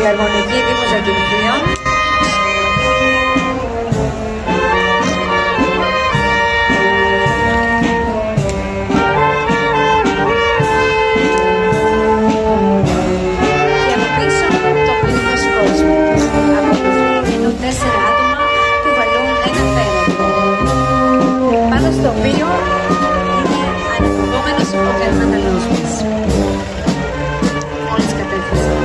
Φιλαρμονική Δήμος Ακινηθίων. Και από πίσω το πλήθος κόσμου. Από το φύλλο 4 άτομα που βαλούν ένα πέραγκο, πάνω στο οποίο είναι αναποδόμενος ο καρνανταλός μας. Όλες κατεύθυνσες.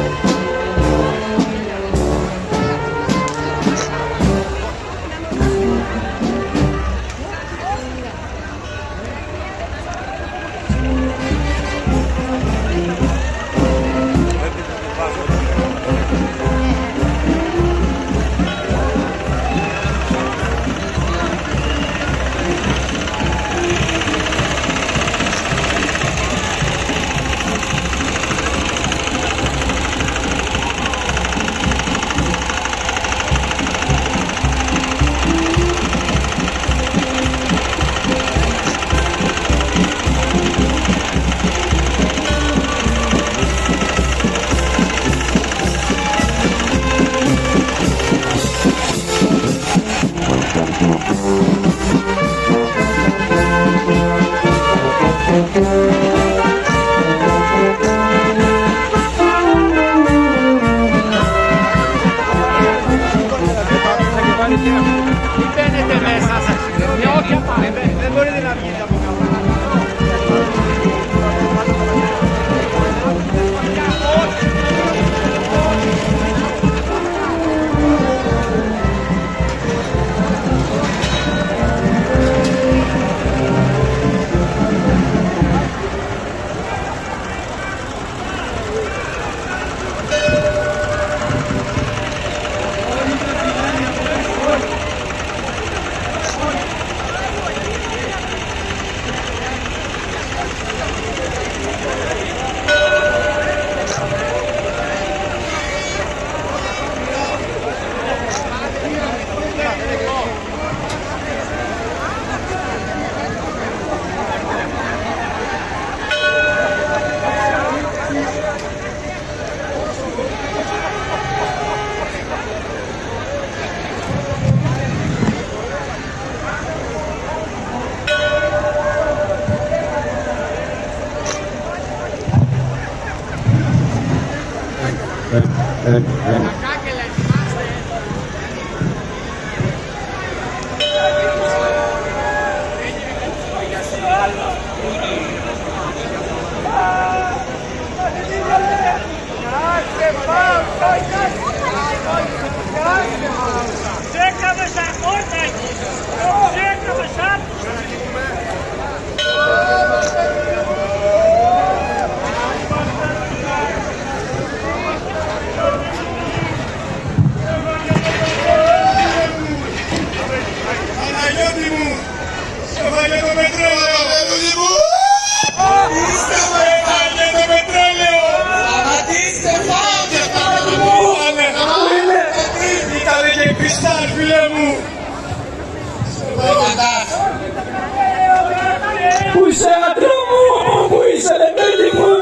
Πού είσαι άντρα μου, πού είσαι λεβέντη μου,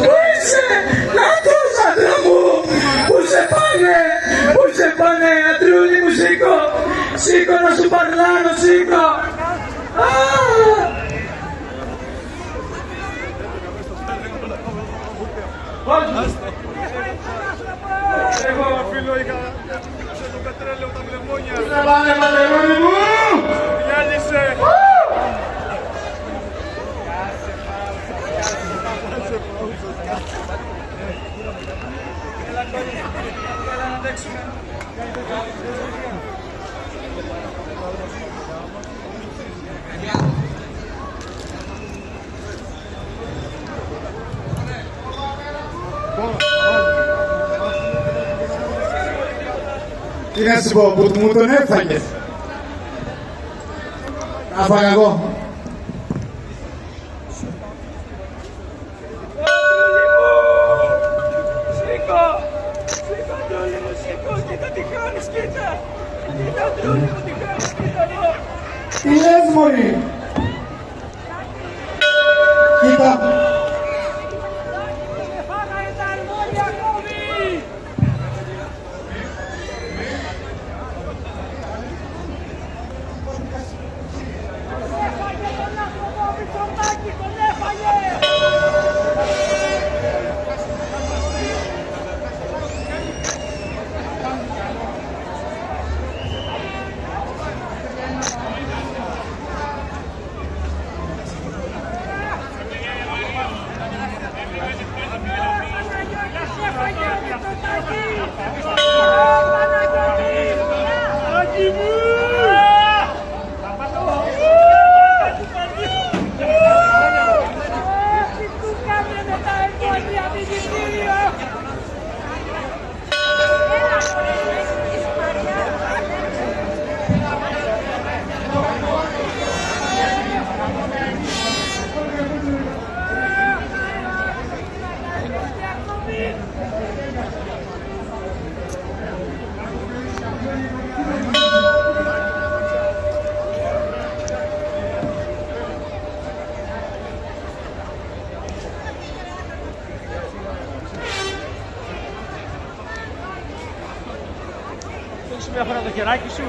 πού είσαι, νάτος άντρα μου, πού σε πάνε αντρούλη μου, σήκω, σήκω να σου παρλάνω, σήκω. Εγώ φίλο είχα το πετρέλαιο τα βλεμόνια. Πού να πάνε πατερώνη μου, διάλυσε. Τι να σου πω, που μου τον έφαγες. Να φάγα εγώ. Τι λες μωρή. Κοίτα. ανοίξεις μια φορά το χεράκι σου.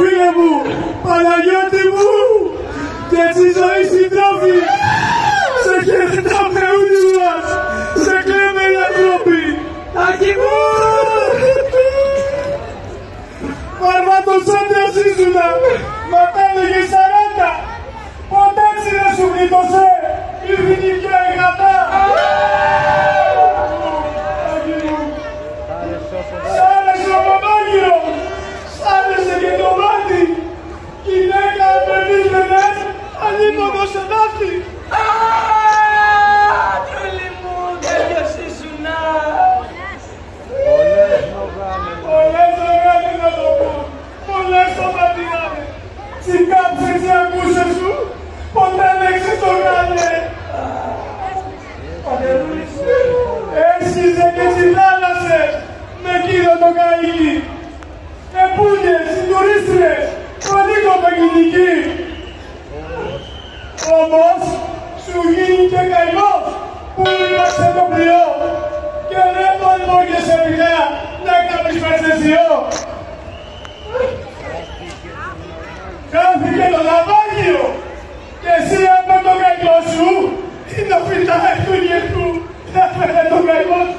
Φίλε μου, Παναγιώτη μου, και τη ζωή συντρόφοι, σε χαιρετάμε όλοι μας, σε κλαίμε οι ανθρώποι. Άκη μου! Βαρβάτος άντρας ήσουνα, μα τα έλεγε 40, ποτέ έτσι δεν σου γλίτωσε, η ποινικιά η γατά. Άκη μου, σ' άρεσε ο Παπάγυρος, σ' άρεσε και το μάτι, γυναίκα απενίζενες, ανήμωνο σε ναύτη. Τρούλη μου, τέλειος ήσουνα. Πολλές μεγάλες να το πω, πολλές το πατήρανε. Τσικάψες και ακούσες σου, ποτέ λέξε το γάνε. Έσχιζε και τσιλάλασε με κύριο το καΐκι. Επούνιες, τουρίστρες, προλίγο παιχνιδική. Όμως, σου γίνει και καημός που είμαστε το πλοιό και δεν τολμόγεσαι πια να κάνεις περσεσιό. Χάθηκε το ναυάγιο και εσύ από το καημό σου είναι ο φυτάρι του γερκού να φέρε το καημό σου.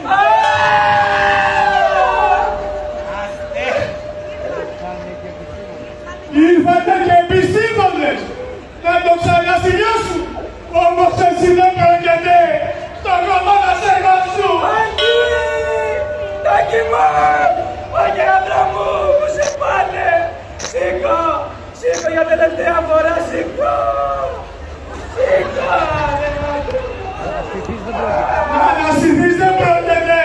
Ήρθατε και επιστήμονες να το ξανασυμειώσουν, όμως εσύ δεν πρόκειται στο κόμμα να σε γράψουν. Άκη! Τάκη μου! Άγια άντρα μου, που σε πάνε! Σήκω! Σήκω για τελευταία φορά, σήκω! Σήκω! Αναστηθείς δεν πρόκειται,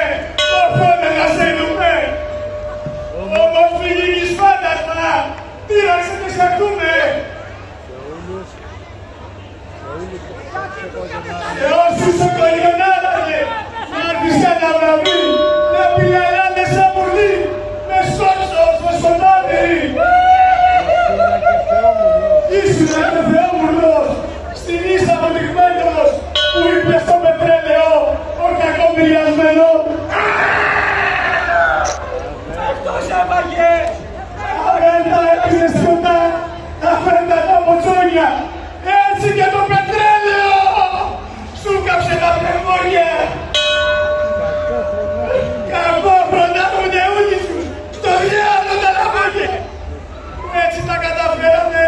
ορθώνε να σε δούμε. Όμως μη γίνεις φάντασμα, τύραξε και σ' ακούμε. Και όσους σε κοριονάρανε, να έρθεις ένα βραβεί, να πηγαλάνε σαν πουλί, με σκότσος, με σκοτάδι. Ήσουν και θεόμουρνος, στην ίσα αποτυγμένος, που είπε στο πετρέλαιο, ο κακομοιριασμένο. Αυτός έβαγε! Αφέντα έπινε σκοτά, αφέντα τα ποτσόνια, έτσι και το πετρέλαιο σου κάψε τα πνευμόνια. Κακό προνάχουνε όλοι τους, στο διάλο τα λαμόγια. Έτσι τα καταφέραμε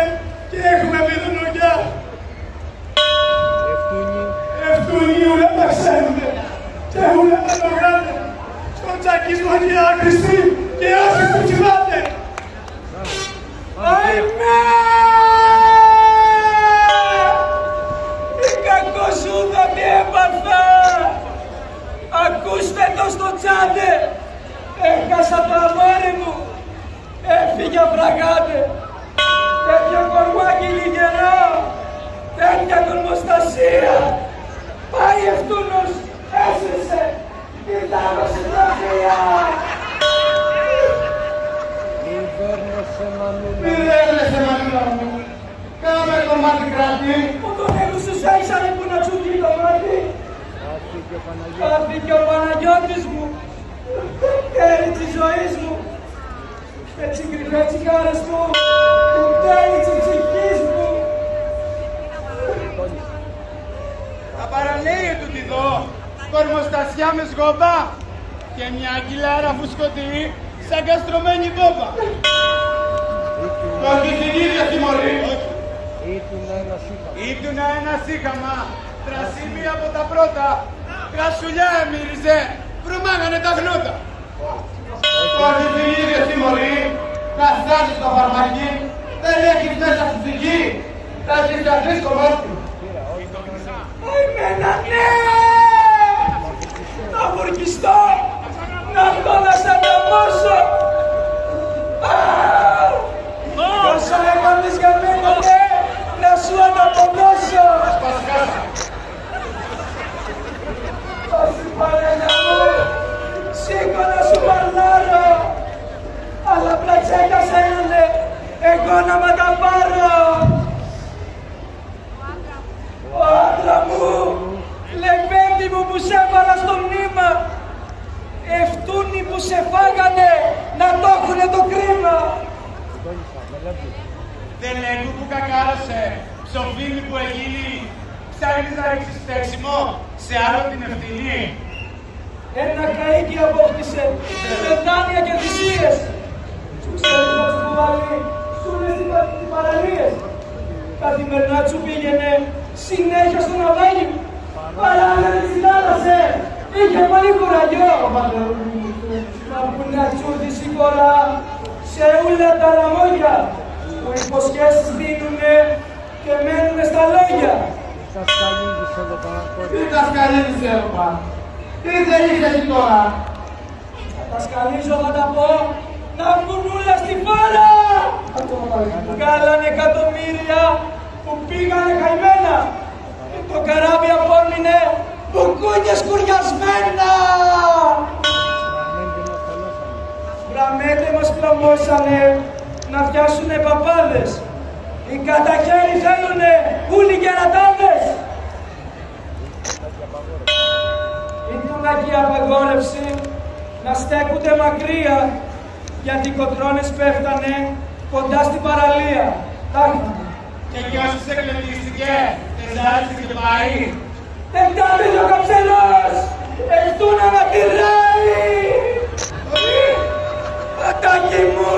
και έχουμε μηδουνογιά. Ευτούνι ούλα τα ξέρουνε και ούλα τα λογάνε. Στο τσακισμό και άχρηστοι και όσοι του τσιβάτε. Αϊμέ! Τι κακό σου θα μη έπαθα! Ακούστε το στο τσάντε! Έχασα το αμόρι μου! Έφυγε φραγάτε! Τέτοιο κορμάκι λιγερό! Τέτοια κορμοστασία! Πάει ευτούνος! Έσυσε! Κοιτάμε συντροφία! τον έγουσους έξανε που να τσούκει το μάτι. Χάθηκε ο Παναγιώτης μου, χέρι της ζωής μου, έτσι κρυφέ τσιγάρες μου, που τέλει της ψυχής μου. Τα παραλία του τη δω, κορμοστασιά με σγόμπα και μια κιλάρα φουσκωτή σαν καστρωμένη μπόμπα. Το αρχισυνείδη αστιμωρή. Ήτουνα ένα σύγχαμα, τρασίμι από τα πρώτα, κρασουλιά μύριζε, βρουμάγανε τα γνώτα. Το αρχισυνείδη αστιμωρή, να στάσεις το φαρμακί, δεν έχεις μέσα στη ψυχή, θα έχεις καθρίσει κομμάτι. Εμένα ναι! Να βουρκιστώ, να βγω να σ' ανταμώσω. Όσα έκανες για μένα, ναι, να σου αναποδώσω. Πάση παρένα μου, σήκω να σου παρλάρω. Αλλά πλατσέκα σένανε, εγώ να μ' τα πάρω. Ο άντρα μου, λεβέντη μου που σε έβαλα στο μνήμα. Ευτούνοι που σε φάγανε, να το έχουνε το κρίμα. Τελέγκου που κακάρωσε, ψοφίλι που εγίνει, ψάχνεις να ρίξεις φταίξιμο σε άλλο την ευθυνή. Ένα καΐκι απόκτησε, με δάνεια και θυσίες. Σου ξέρεις να σου κουβάλει, σου λες τις παραλίες. Καθημερινά του πήγαινε συνέχεια στον ναυάγι. Παράλληλα τη συνάντασε, είχε πολύ κουραγιό. Μα που να τσούδει σίγουρα σε όλα τα λαμόγια που υποσχέσεις δίνουνε και μένουνε στα λόγια. Τι τα σκαλίζεις εδώ πάνω, τι δεν είσαι εσύ τώρα. Θα τα σκαλίζω θα τα πω, να βγουν όλα στη φόρα. Βγάλανε εκατομμύρια που πήγανε καημένα και το καράβι απόμεινε μπουκούνια σκουριασμένα. Γραμμέτε μας πλαμώσανε να φτιάσουνε παπάδες. Οι καταχέρι θέλουνε ούλοι κερατάδες. Ήτουν εκεί απαγόρευση να στέκονται μακριά γιατί οι κοτρώνες πέφτανε κοντά στην παραλία. Και κι όσοι σε κλετίστηκε, τεζάρισε και πάει. Εκτάμιλε ο καψελός, εκτούνα να τυράει. Πατάκι μου!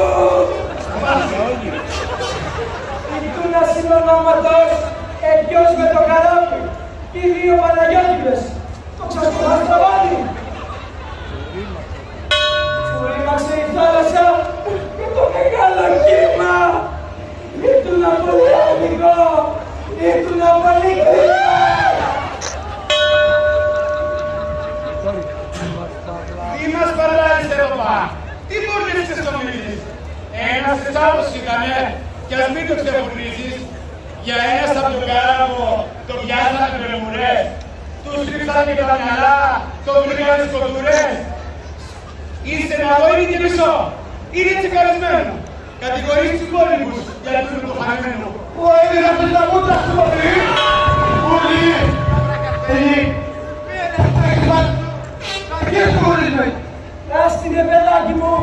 Ητούνα συνονόματος, εγγυός με το καράβι, οι δύο Παναγιώτηδες, το ξασκουδάς τραβάδι. Σου ρήμαξε η θάλασσα και το μεγάλο κύμα. Ήτουνα πολύ άδικο, ήτουνα πολύ κρίμα. Τι μας παραλάζεις εδώ πά, τι μπορείς και στο μιλήσεις. Ένας εξάλλος ήτανε, κι ας μην το ξεφουρνίζεις. Για ένας από τον καράβο το πιάσανε με μουρές. Τους ρίξανε και τα μυαλά, το βρήκανε σκοτουρές. Είστε ναυάγι και μισό, είναι τσεκαρισμένο. Κατηγορείς τους υπόλοιπους για το χαμένο. Ο έδινας με τα μούτρα σου πολύ, πολύ, Άστινε παιδάκι μου,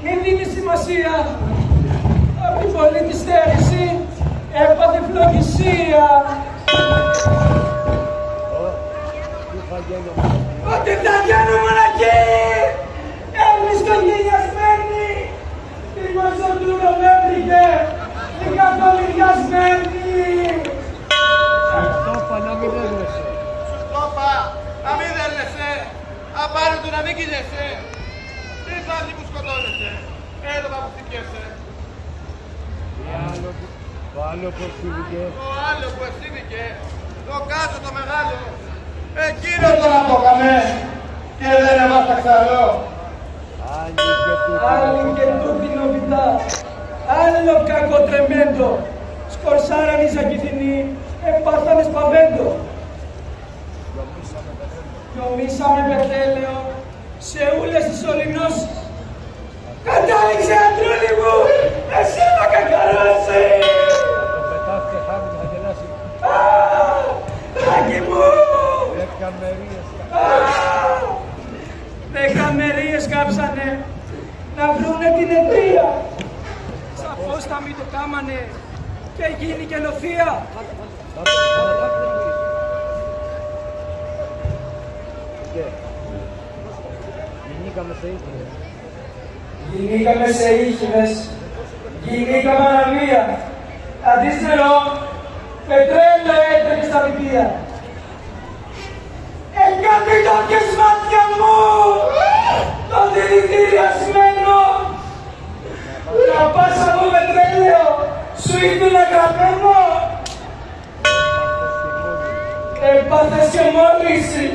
μην δίνεις σημασία. Απ' την πολύ της θέληση έπαθε φλογισία. Ότι θα βγαίνω μοναχή, έμεις κογγενιασμένη. Τη μαζοντούρα με έβριγε, η καθολυριασμένη. Στόπα, να μην δέρνεσαι. Στόπα, να μην δέρνεσαι. Απάνω του να μην κυλιέσαι. Τι θα έρθει που σκοτώνεσαι. Εδώ θα που χτυπιέσαι. Το άλλο που ευθύνηκε. Το άλλο που ευθύνηκε. Το κάτω το μεγάλο. Εκείνο δεν τον απόκαμε και δεν έμαθα ξαλό. Άλλη και τούτη νοβιτά, άλλο κακό τρεμέντο. Σκορσάραν οι Ζακηθινοί, επάθανε σπαβέντο. Νομίσαμε πετέλαιο σε ούλες τις ολυνώσεις. Κατάληξε αντρούλη μου, εσύ να κακαρώσει. Το πετάστε χάρη να γελάσει. Δεκαμερίες κάψανε να βρούνε την αιτία. Σαφώς θα μην το κάμανε και γίνει και λοφία. Γινήκαμε σε ήχηδες, γινήκαμε αναβία. Αντίστρελο, πετρέλαιο έτρεχε στα βιβλία. Έκανε κάποιες μάτια μου το δηλητηριασμένο. Να πας από πετρέλαιο, σου ήρθουν γραμμένο. Έπαθες και μόλυνση,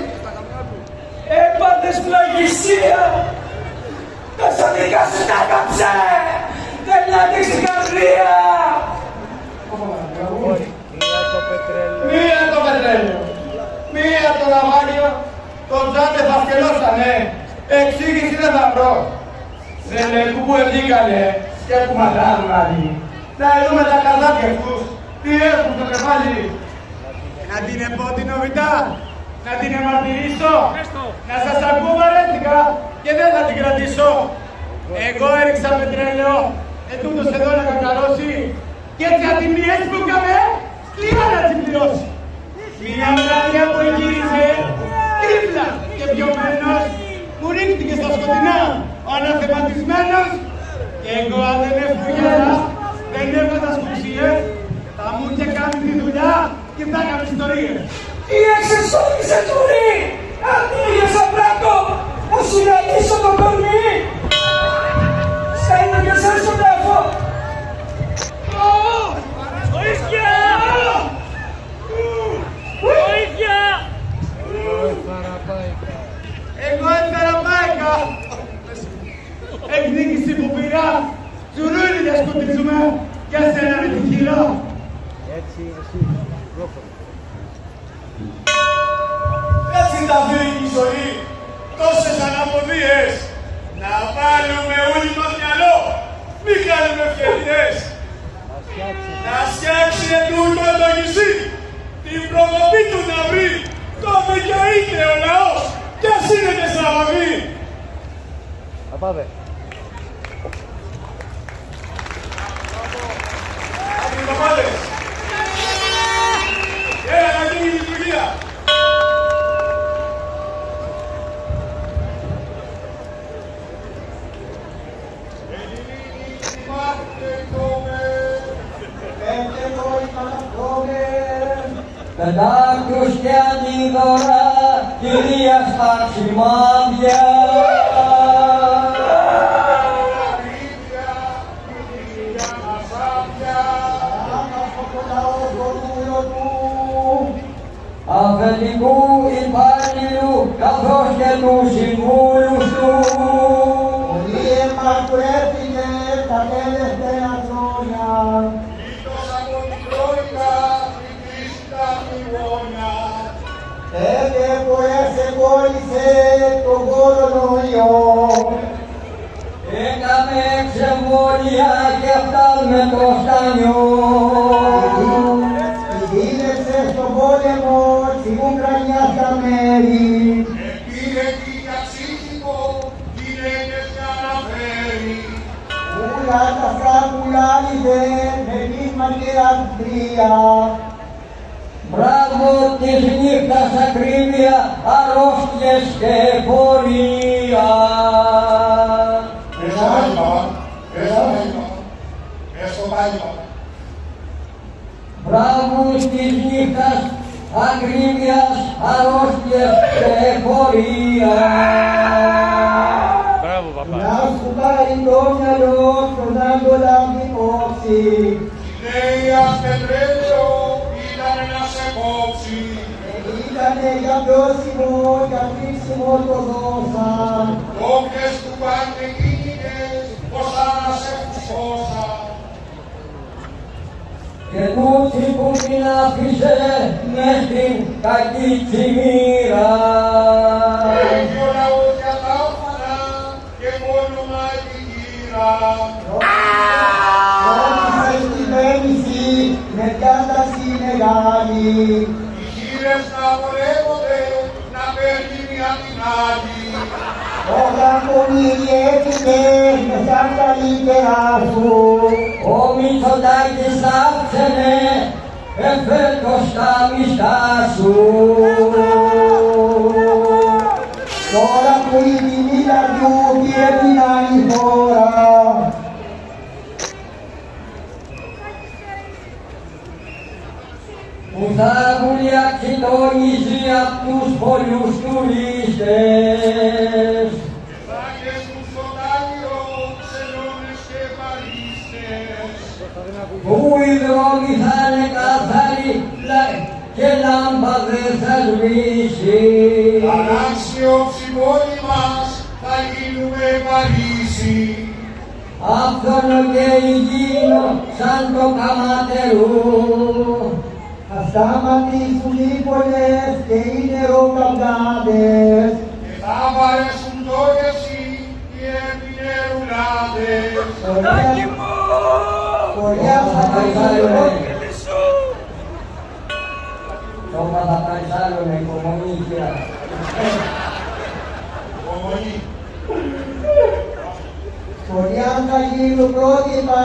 έπαθες πλαγισία. Τα σωτικά σου τα κάψε, δεν άντεξε η καρδία. Μία το πετρέλαιο, μία το λαμβάνιο, τον τζάτε θα σκελώσανε, εξήγηση δεν θα βρω. Δεν λέγου που βγήκανε και που μαντράνουν άλλοι. Να δούμε τα καρδάκια τους, τι έχουν στο κεφάλι. Να την πω την οβιτά, να την εμαρτυρήσω, να σας ακούω βαρέθηκα και δεν θα την κρατήσω. Εγώ έριξα πετρέλαιο, ετούτος εδώ να κακαρώσει και έτσι ατιμίες που έκαμε, σκληρά να την πληρώσει. Μια βράδια που γύρισε, τρίπλα και πιωμένος, μου ρίχτηκε στα σκοτεινά ο αναθεματισμένος και εγώ αν δεν έφυγα, δεν έβγαζα σκουψίες, θα μου είχε κάνει τη δουλειά και θα έκαμε ιστορίες. Τι εξεσώθησε τουρί, αντίγες απράκο, να σου λαγίσω το κορμί. Σκάνε και σε στο τάφο. Βοήθεια! Βοήθεια! Εγώ έφερα πάικα. Εκδίκηση που πήρα, τσουρούλι δεν σκοτίζουμε για σένα με τη χειρά. Έτσι, εσύ, πρόκολλο. Έτσι θα φύγει η ζωή, τόσες αναποδίες. Να βάλουμε όλοι το μυαλό, μην κάνουμε ευκαιρίες. Να σκέψει ετούτο το νησί, την προδοπή του να βρει. Το δικαιείται ο λαός κι ας είναι και στραβαβή. Θα πάμε. Αντιπαπάδες, έλα να γίνει η λειτουργία. Πεντάκρους και αντίδωρα, κυρία στα σημάδια. Αφεντικού υπάλληλου, καθώς και του συμβούλους του. Πολύ εμαρτυρέθηκε τα τελευταία χρόνια. Ήτος από την Τρόικα, τα μνημόνια. Τότε που εξεκόλλησε τον κορονοϊό. Έκαμε ξεμβόλια και αυτά με το στάνιο. Δίδεξε στον πόλεμο στην Ουκρανία στα μέρη. Επήρε τι για ψύχικο, γυναίκες να αναφέρει. Ούλα τα σκαπουλάνιζε με πείσμα και αστρία. Μπράβο της νύχτας ακρίβεια, αρρώστιες και πορεία. Μέσα στο πάλιμα. Μπράβο της νύχτας ακρίβειας, αρρώστιες και πορεία. Μπράβο, παπά. Να σου πάρει το μυαλό στον Άγγολα υπόψη. Λέει ασπετρέλαιο, ήταν να σε κόψει. Ήτανε για πλώσιμο, για πτήσιμο το δώσαν. Όποιες του πάνε γίνηκες, πως να σε φουσκώσα. Και τούτη που την άφησε μες στην κακή τσιμήρα. Έχει ο λαός για τα όφανα και μόνο μάγει γύρα. Ρώτησε στη βέννηση με διάταση μεγάλη. Οι χείρες να βολεύονται παίρνει μια την άλλη. Όταν πονηριέθηκες με σαν καλύτερα σου, ο Μητσοτάκης άφησαινε εφέτος τα μισθά σου. τώρα που η τιμή λαδιού πήρε την άλλη χώρα, που θα βουλιάξει το νησί απ' τους πολλούς τουρίστες. Φάγες του στο Τάλιο, ξενώνες και παρίστες. Που οι δρόμοι θα είναι καθαροί και λάμπαδες θα σβήσει. Θα αλλάξει όψη πόλη μας, θα γίνουμε Παρίσι. Άφθονο και υγιεινό σαν το Καματερού. θα σταματήσουν οι πολλές και οι νεροκαυγάδες, Και θα βαρέσουν το γεσί οι επινερουλάδες. χωριά θα παρουσιάσουν. Σώμα θα παρισάρουν οικομονήθεια. Ομονή. Χωριά θα γίνουν πρότυπα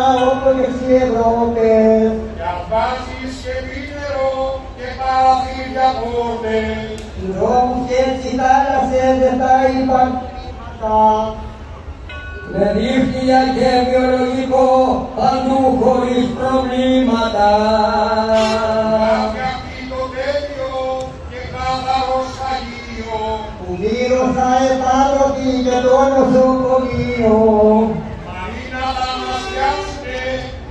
όλες οι Ευρώπες, Για βάσεις και πίνερο και παραθύρια πόρτες. τους δρόμους και τις θάλασσες δεν θα υπάρχουν τίποτα. Με δίκτυα και βιολογικό παντού χωρίς προβλήματα. Θα φτιαχτεί το τέλειο και καθαρό σχαγείο. Που γύρω θα επάδοτη και το νοσοκομείο. Μαρίνα θα μας φτιάξουνε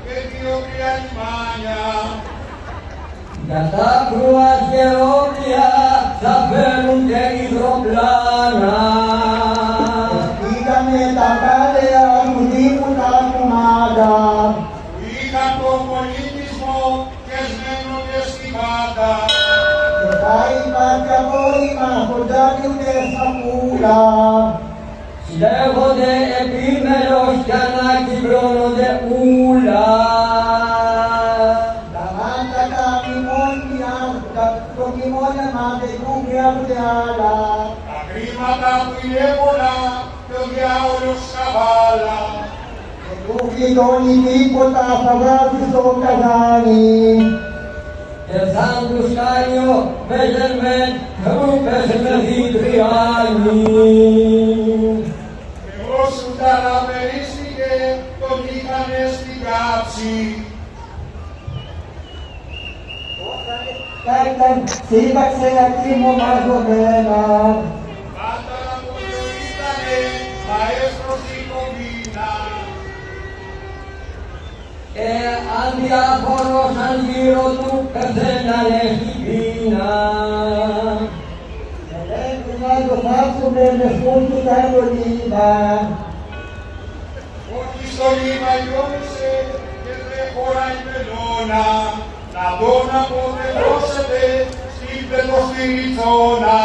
και 2-3 λιμάνια. Για τα κρουαζιερόπλια θα φέρουν και υδροπλάνα. Πήγαμε τα κάλεα του Δήμου τα κουμάντα. Είχαν τον πολιτισμό και σμένονται στη μάτα. Και θα υπάρχει απόρριμα κοντά του Μεσαπούλα. Συλλέγονται επίμερος κι ανακυκλώνονται ούλα. Τα μάτια τα μνημόνια, το μνημόνια δεν χρειάζονται άλλα. Τα χρήματα που είναι πολλά και ο διάολος καβάλα. Δεν του γλιτώνει τίποτα, θα βάζει στο καζάνι. Και σαν τους κάνει ο Μπέζερμεν ρούπες με διτριάνι. Εγώ σου ταραπερίστηκε, τον είχανε στην κάψη. Θα ήταν σύμπαξε αυτή μου μαζωμένα. Πάντα να τον ήτανε μαέστρο στην κομπίνα. Αδιάφορος αν γύρω του πεθαίνανε στην πείνα. Πρέπει να το φάσουμε με σκούτου τα εντολίδα. Όχι στο λίμα λιώνησε και δεν χωράει μελώνα. Να τον αποτελώσετε στην πετοστηριτσόνα.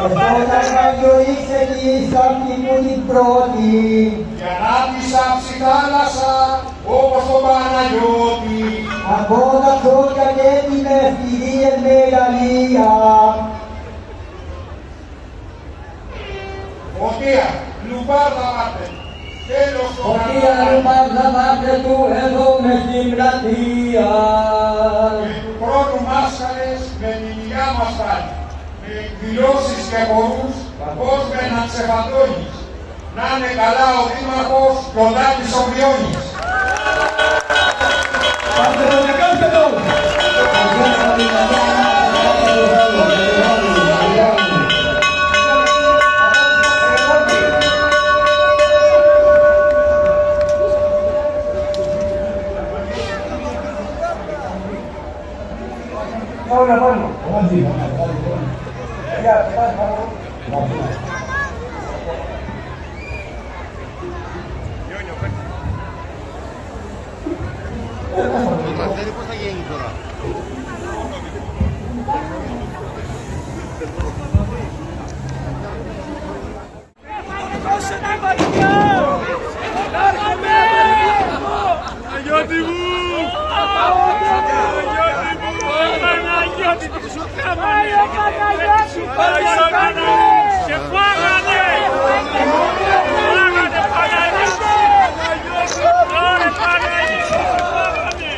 Όταν θα διορίξε τη σάπτη μου την πρώτη. Για να τη σάψει θάλασσα όπως τον Παναγιώτη. Από τα χώρια και την ευκαιρία μεγαλεία. Φωτία, λουμπάρδα πάτε. Τέλος το Φωτία ρουμπάρδα πάτε του εδώ μες στην πλατεία. Και του χρόνου μάσκαρες με την υγειά μας πάλι. Με εκδηλώσεις και χορούς πώς με να ξεφαντώνεις. Να είναι καλά ο Δήμαρχος και ο Δάκης ο Βιώνης. Πώς θα γίνει τώρα. Παναγιώτη μου! Παναγιώτη μου! Και φάγανε! Φάγανε Παναγιώτη!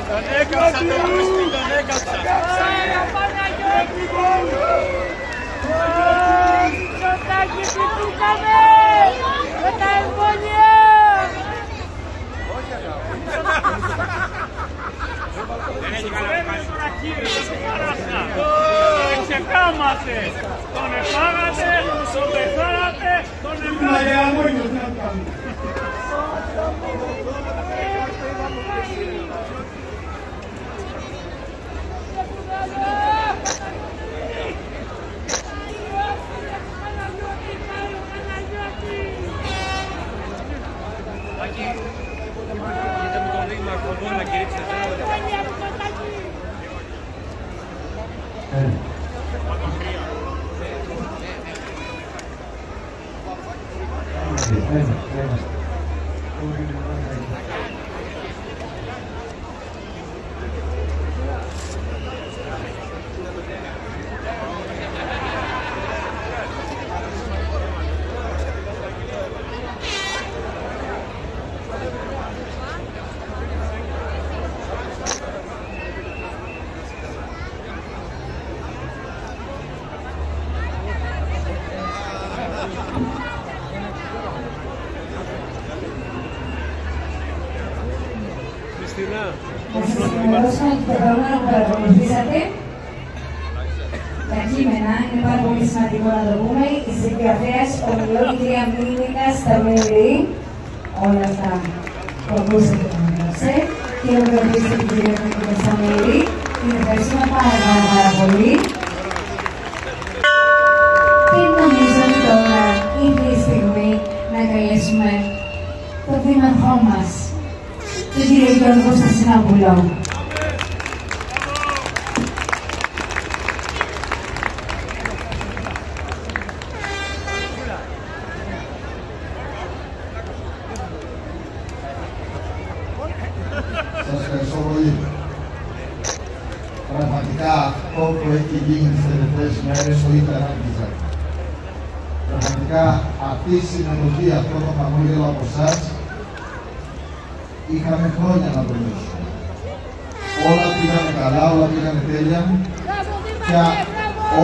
Τον έκαψα, τον έκαψα! Σωτάκι φυτούκαμε! Με τα εμβόλια! Δεν έχει κανένα τώρα κύριε, δεν παράστα. Ξεκάματε. Τον εφάγατε, τον πεθάνατε, τον εφάγατε. Να σας ενημερώσω ότι το προηγούμενο που παρακολουθήσατε, τα κείμενα είναι πάρα πολύ σημαντικό να το πούμε. Η συγγραφέας ομιλήτρια μήνυκα στα μέλη, όλα αυτά που ακούσατε το μήνυσε, και ολοκληρώστε την κυρία μήνυκα στα μέλη. Την ευχαριστούμε πάρα πολύ. Και νομίζω ότι τώρα ήρθε η στιγμή να καλέσουμε τον δήμαρχό μας, τον κύριο Γιώργο Στασινόπουλο. Σας ευχαριστώ πολύ. Πραγματικά αυτό που έχει γίνει τις τελευταίες μέρες το υπεράγγιζα. Πραγματικά αυτή η συμμετοχή, αυτό το χαμόγελο από εσάς, είχαμε χρόνια να το λύσουμε. Όλα πήγανε καλά, όλα πήγανε τέλεια και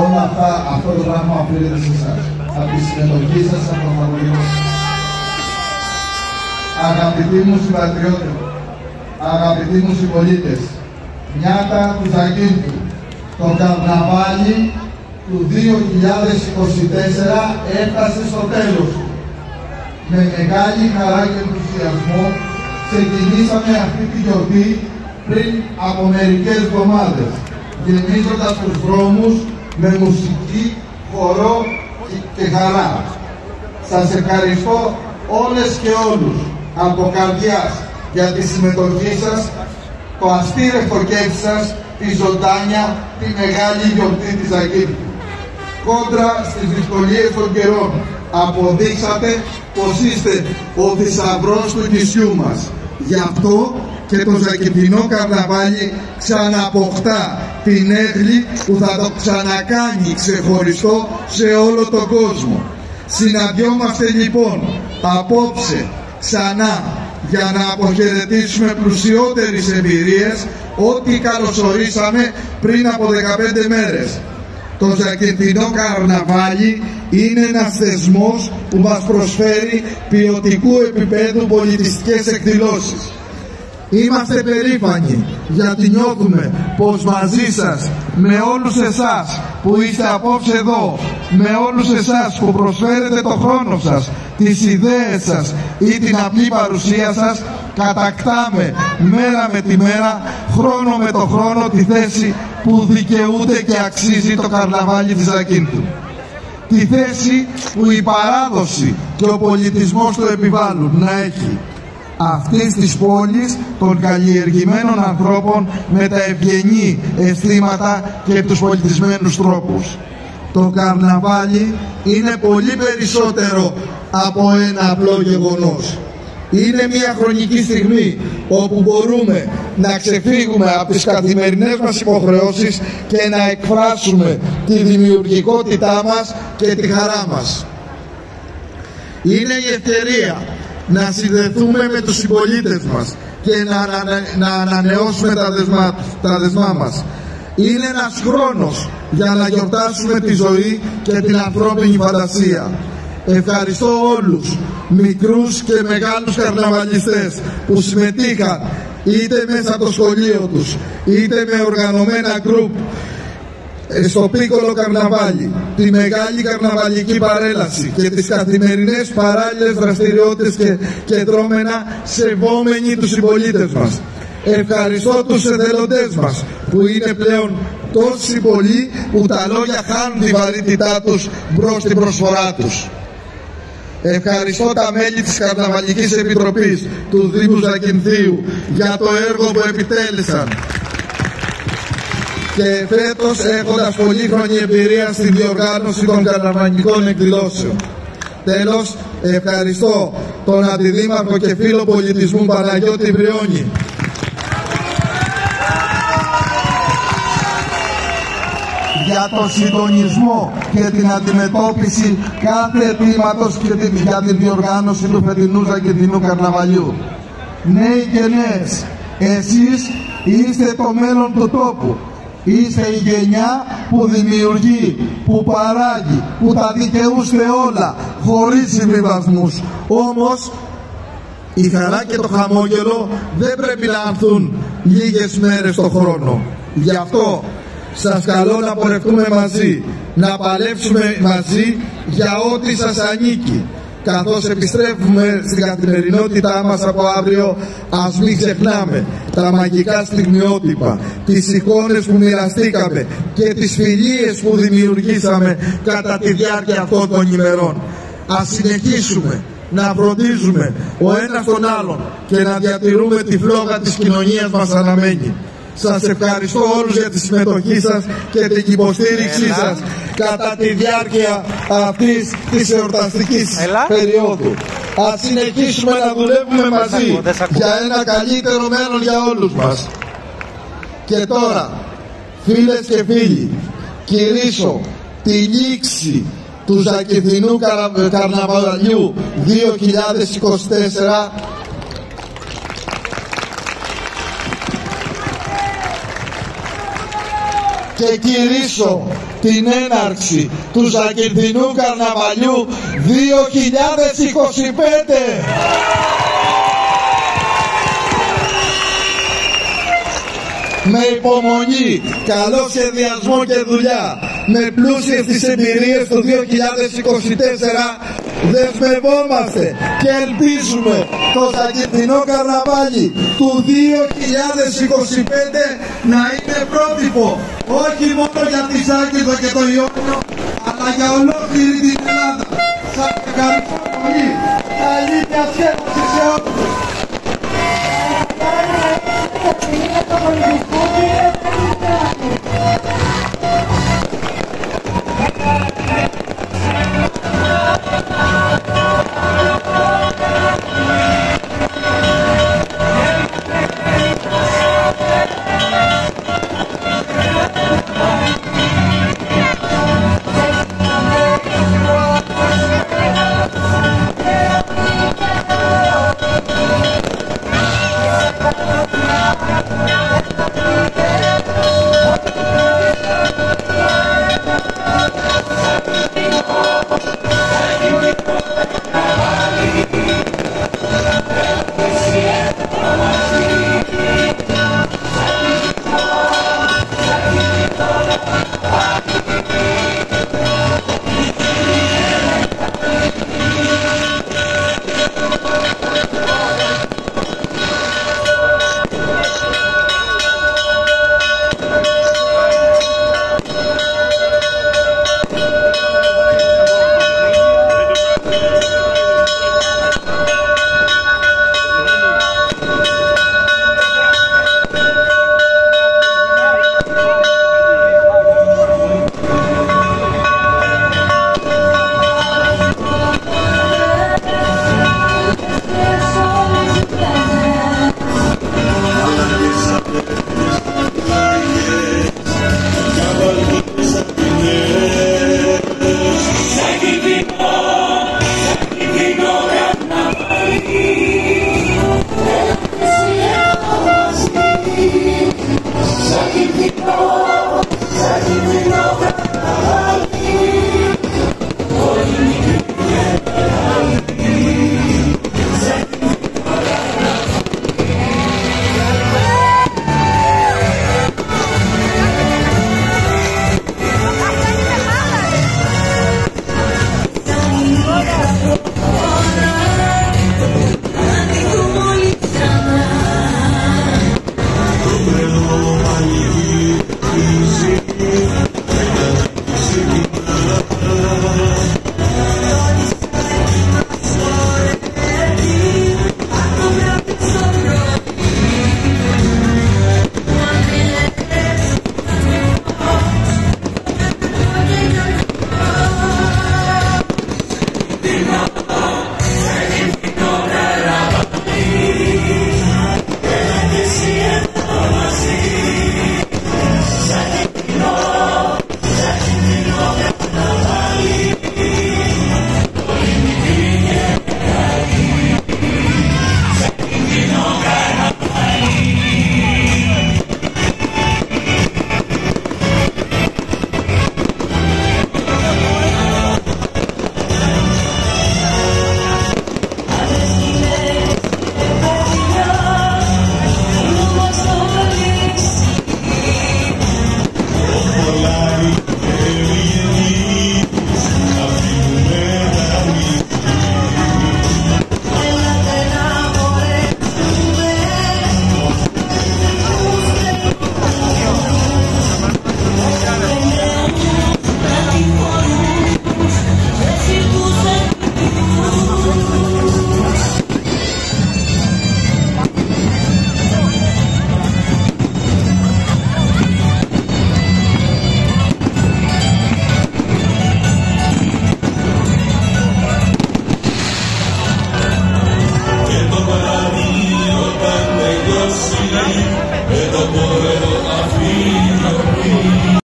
όλα αυτά, αυτό το πράγμα οφείλεται σε εσάς. Από τη συμμετοχή σας, από το χαμόγελο. Αγαπητοί μου συμπατριώτες, αγαπητοί μου συμπολίτες, νιάτα του Ζακίνθου, το καρναβάλι του 2024 έφτασε στο τέλος του. Με μεγάλη χαρά και ενθουσιασμό ξεκινήσαμε αυτή τη γιορτή πριν από μερικές εβδομάδες, γεμίζοντας τους δρόμους με μουσική, χορό και χαρά. Σας ευχαριστώ όλες και όλους από καρδιάς για τη συμμετοχή σας, το αστήρευτο κέφι σας, τη ζωντάνια, τη μεγάλη γιορτή της Ζακίνθου. Κόντρα στις δυσκολίες των καιρών, αποδείξατε πως είστε ο θησαυρός του νησιού μας. Γι' αυτό και το Ζακυνθινό καρναβάλι ξαναποκτά την έγκλη που θα το ξανακάνει ξεχωριστό σε όλο τον κόσμο. Συναντιόμαστε λοιπόν απόψε ξανά για να αποχαιρετήσουμε πλουσιότερες εμπειρίες ό,τι καλωσορίσαμε πριν από 15 μέρες. Το Ζακυνθινό καρναβάλι είναι ένας θεσμός που μας προσφέρει ποιοτικού επίπεδου πολιτιστικές εκδηλώσεις. Είμαστε περήφανοι γιατί νιώθουμε πως μαζί σας, με όλους εσάς που είστε απόψε εδώ, με όλους εσάς που προσφέρετε το χρόνο σας, τις ιδέες σας ή την απλή παρουσία σας, κατακτάμε μέρα με τη μέρα, χρόνο με το χρόνο τη θέση που δικαιούται και αξίζει το καρναβάλι της Ζακίνθου. Τη θέση που η παράδοση και ο πολιτισμός το επιβάλλουν να έχει. Αυτής της πόλης των καλλιεργημένων ανθρώπων με τα ευγενή αισθήματα και τους πολιτισμένους τρόπους. Το καρναβάλι είναι πολύ περισσότερο από ένα απλό γεγονός. Είναι μια χρονική στιγμή όπου μπορούμε να ξεφύγουμε από τις καθημερινές μας υποχρεώσεις και να εκφράσουμε τη δημιουργικότητά μας και τη χαρά μας. Είναι η ευκαιρία να συνδεθούμε με τους συμπολίτες μας και να ανανεώσουμε τα δεσμά μας. Είναι ένας χρόνος για να γιορτάσουμε τη ζωή και την ανθρώπινη φαντασία. Ευχαριστώ όλους, μικρούς και μεγάλους καρναβαλιστές που συμμετείχαν είτε μέσα από το σχολείο τους, είτε με οργανωμένα γκρουπ στο Πίκολο Καρναβάλι, τη μεγάλη καρναβαλική παρέλαση και τις καθημερινές παράλληλες δραστηριότητες και δρόμενα σεβόμενοι τους συμπολίτες μας. Ευχαριστώ τους εθελοντές μας που είναι πλέον τόσοι πολλοί που τα λόγια χάνουν τη βαρύτητά τους μπρος στην προσφορά τους. Ευχαριστώ τα μέλη της Καρναβαλικής Επιτροπής του Δήμου Ζακυνθίου για το έργο που επιτέλεσαν και φέτος έχοντας πολύχρονη εμπειρία στη διοργάνωση των καρναβαλικών εκδηλώσεων. Τέλος, ευχαριστώ τον Αντιδήμαρχο και φίλο πολιτισμού Παναγιώτη Βριώνη για τον συντονισμό και την αντιμετώπιση κάθε αιτήματος και για την διοργάνωση του φετινού Ζακυνθινού Καρναβαλιού. Νέοι και νέες, εσείς είστε το μέλλον του τόπου. Είστε η γενιά που δημιουργεί, που παράγει, που τα δικαιούστε όλα, χωρίς συμβιβασμούς. Όμως, η χαρά και το χαμόγελο δεν πρέπει να ανθούν λίγες μέρες το χρόνο. Γι' αυτό σας καλώ να πορευτούμε μαζί, να παλέψουμε μαζί για ό,τι σας ανήκει. Καθώς επιστρέφουμε στην καθημερινότητά μας από αύριο, ας μην ξεχνάμε τα μαγικά στιγμιότυπα, τις εικόνες που μοιραστήκαμε και τις φιλίες που δημιουργήσαμε κατά τη διάρκεια αυτών των ημερών. Ας συνεχίσουμε να φροντίζουμε ο ένας τον άλλον και να διατηρούμε τη φλόγα της κοινωνίας μας αναμένη. Σας ευχαριστώ όλους για τη συμμετοχή σας και την υποστήριξή σας κατά τη διάρκεια αυτής της εορταστικής περίοδου. Ας συνεχίσουμε να δουλεύουμε μαζί για ένα καλύτερο μέλλον για όλους μας. Και τώρα, φίλες και φίλοι, κηρύσω τη λήξη του Ζακυνθινού Καρναβαλιού 2024 και κηρύσω την έναρξη του Ζακυνθινού Καρναβαλιού 2025. Με υπομονή, καλό σχεδιασμό και δουλειά, με πλούσιες τις εμπειρίες του 2024 δεσμευόμαστε και ελπίζουμε το Ζακυνθινό Καρναβάλι του 2025 να είναι πρότυπο όχι μόνο για τη Ζάκυνθο και το Ιόνιο, αλλά για ολόκληρη την Ελλάδα. Σας ευχαριστώ πολύ. Καλή διασκέδαση σε όλους.